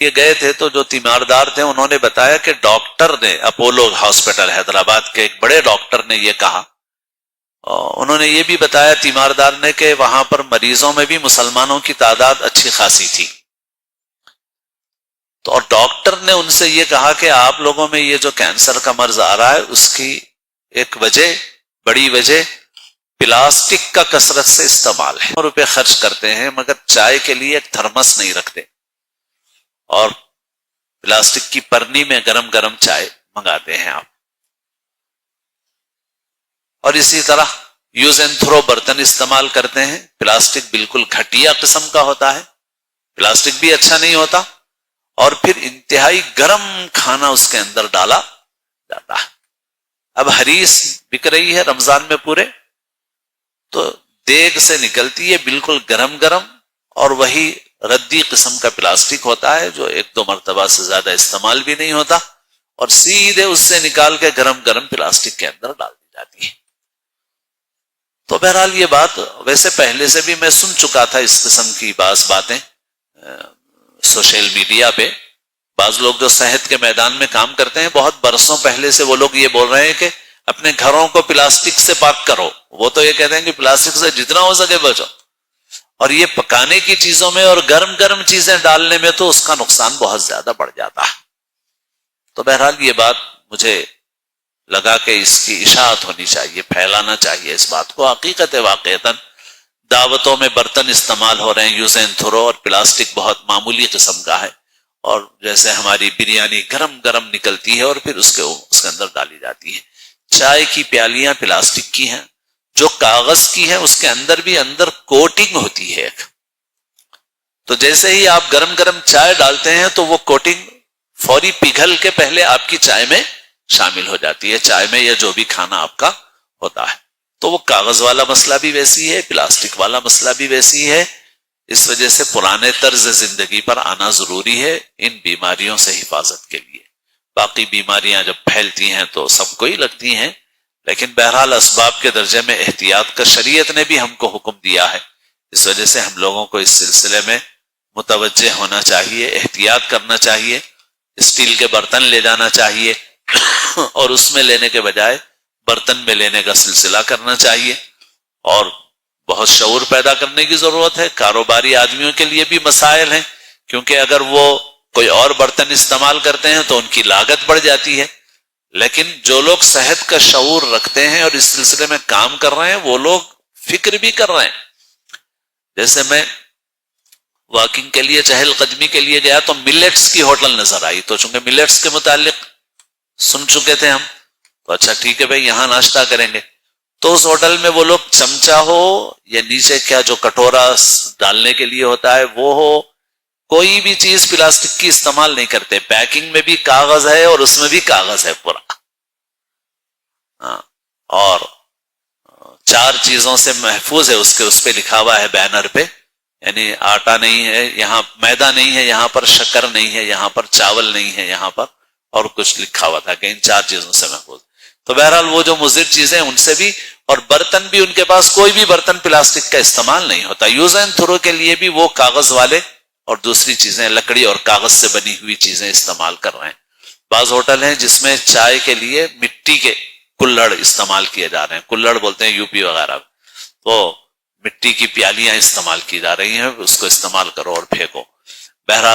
یہ گئے تھے تو جو تیماردار تھے انہوں نے بتایا کہ ڈاکٹر نے، اپولو ہاسپٹل حیدرآباد کے ایک بڑے ڈاکٹر نے یہ کہا، انہوں نے یہ بھی بتایا تیماردار نے کہ وہاں پر مریضوں میں بھی مسلمانوں کی تعداد اچھی خاصی تھی، تو اور ڈاکٹر نے ان سے یہ کہا کہ آپ لوگوں میں یہ جو کینسر کا مرض آ رہا ہے اس کی ایک وجہ، بڑی وجہ پلاسٹک کا کثرت سے استعمال ہے، روپے خرچ کرتے ہیں مگر چائے کے لیے ایک تھرمس نہیں رکھتے اور پلاسٹک کی پرنی میں گرم گرم چائے منگاتے ہیں آپ، اور اسی طرح یوز اینڈ تھرو برتن استعمال کرتے ہیں، پلاسٹک بالکل گھٹیا قسم کا ہوتا ہے، پلاسٹک بھی اچھا نہیں ہوتا، اور پھر انتہائی گرم کھانا اس کے اندر ڈالا جاتا ہے۔ اب حریص بک رہی ہے رمضان میں پورے، تو دیگ سے نکلتی ہے بالکل گرم گرم، اور وہی ردی قسم کا پلاسٹک ہوتا ہے جو ایک دو مرتبہ سے زیادہ استعمال بھی نہیں ہوتا، اور سیدھے اس سے نکال کے گرم گرم پلاسٹک کے اندر ڈال دی جاتی ہے۔ تو بہرحال یہ بات ویسے پہلے سے بھی میں سن چکا تھا، اس قسم کی بعض باتیں سوشل میڈیا پہ، بعض لوگ جو صحت کے میدان میں کام کرتے ہیں بہت برسوں پہلے سے وہ لوگ یہ بول رہے ہیں کہ اپنے گھروں کو پلاسٹک سے پاک کرو، وہ تو یہ کہتے ہیں کہ پلاسٹک سے جتنا ہو سکے بچو، اور یہ پکانے کی چیزوں میں اور گرم گرم چیزیں ڈالنے میں تو اس کا نقصان بہت زیادہ بڑھ جاتا ہے۔ تو بہرحال یہ بات مجھے لگا کہ اس کی اشاعت ہونی چاہیے، پھیلانا چاہیے اس بات کو۔ حقیقت واقعتاً دعوتوں میں برتن استعمال ہو رہے ہیں یوز اینڈ تھرو، اور پلاسٹک بہت معمولی قسم کا ہے، اور جیسے ہماری بریانی گرم گرم نکلتی ہے اور پھر اس کے اندر ڈالی جاتی ہے۔ چائے کی پیالیاں پلاسٹک کی ہیں، جو کاغذ کی ہیں اس کے اندر بھی اندر کوٹنگ ہوتی ہے ایک، تو جیسے ہی آپ گرم گرم چائے ڈالتے ہیں تو وہ کوٹنگ فوری پگھل کے پہلے آپ کی چائے میں شامل ہو جاتی ہے، چائے میں یا جو بھی کھانا آپ کا ہوتا ہے۔ تو وہ کاغذ والا مسئلہ بھی ویسی ہے، پلاسٹک والا مسئلہ بھی ویسی ہے، اس وجہ سے پرانے طرز زندگی پر آنا ضروری ہے ان بیماریوں سے حفاظت کے لیے۔ باقی بیماریاں جب پھیلتی ہیں تو سب کو ہی لگتی ہیں، لیکن بہرحال اسباب کے درجے میں احتیاط کا شریعت نے بھی ہم کو حکم دیا ہے، اس وجہ سے ہم لوگوں کو اس سلسلے میں متوجہ ہونا چاہیے، احتیاط کرنا چاہیے، اسٹیل کے برتن لے جانا چاہیے اور اس میں لینے کے بجائے برتن میں لینے کا سلسلہ کرنا چاہیے، اور بہت شعور پیدا کرنے کی ضرورت ہے۔ کاروباری آدمیوں کے لیے بھی مسائل ہیں، کیونکہ اگر وہ کوئی اور برتن استعمال کرتے ہیں تو ان کی لاگت بڑھ جاتی ہے، لیکن جو لوگ صحت کا شعور رکھتے ہیں اور اس سلسلے میں کام کر رہے ہیں وہ لوگ فکر بھی کر رہے ہیں۔ جیسے میں واکنگ کے لیے، چہل قدمی کے لیے گیا تو ملیٹس کی ہوٹل نظر آئی، تو چونکہ ملیٹس کے متعلق سن چکے تھے ہم، تو اچھا ٹھیک ہے بھائی یہاں ناشتہ کریں گے، تو اس ہوٹل میں وہ لوگ چمچہ ہو یا نیچے کیا جو کٹورا ڈالنے کے لیے ہوتا ہے وہ ہو، کوئی بھی چیز پلاسٹک کی استعمال نہیں کرتے، پیکنگ میں بھی کاغذ ہے اور اس میں بھی کاغذ ہے پورا، اور 4 چیزوں سے محفوظ ہے، اس پہ لکھا ہوا ہے بینر پہ، یعنی آٹا نہیں ہے یہاں، میدا نہیں ہے یہاں پر، شکر نہیں ہے یہاں پر، چاول نہیں ہے یہاں پر، اور کچھ لکھا ہوا تھا کہ ان 4 چیزوں سے محفوظ۔ تو بہرحال وہ جو مضر چیزیں ان سے بھی، اور برتن بھی ان کے پاس کوئی بھی برتن پلاسٹک کا استعمال نہیں ہوتا، یوز اینڈ تھرو کے لیے بھی وہ کاغذ والے اور دوسری چیزیں لکڑی اور کاغذ سے بنی ہوئی چیزیں استعمال کر رہے ہیں۔ بعض ہوٹل ہیں جس میں چائے کے لیے مٹی کے کلڑ استعمال کیے جا رہے ہیں، کلڑ بولتے ہیں یوپی وغیرہ، تو مٹی کی پیالیاں استعمال کی جا رہی ہیں، اس کو استعمال کرو اور پھینکو۔ بہرحال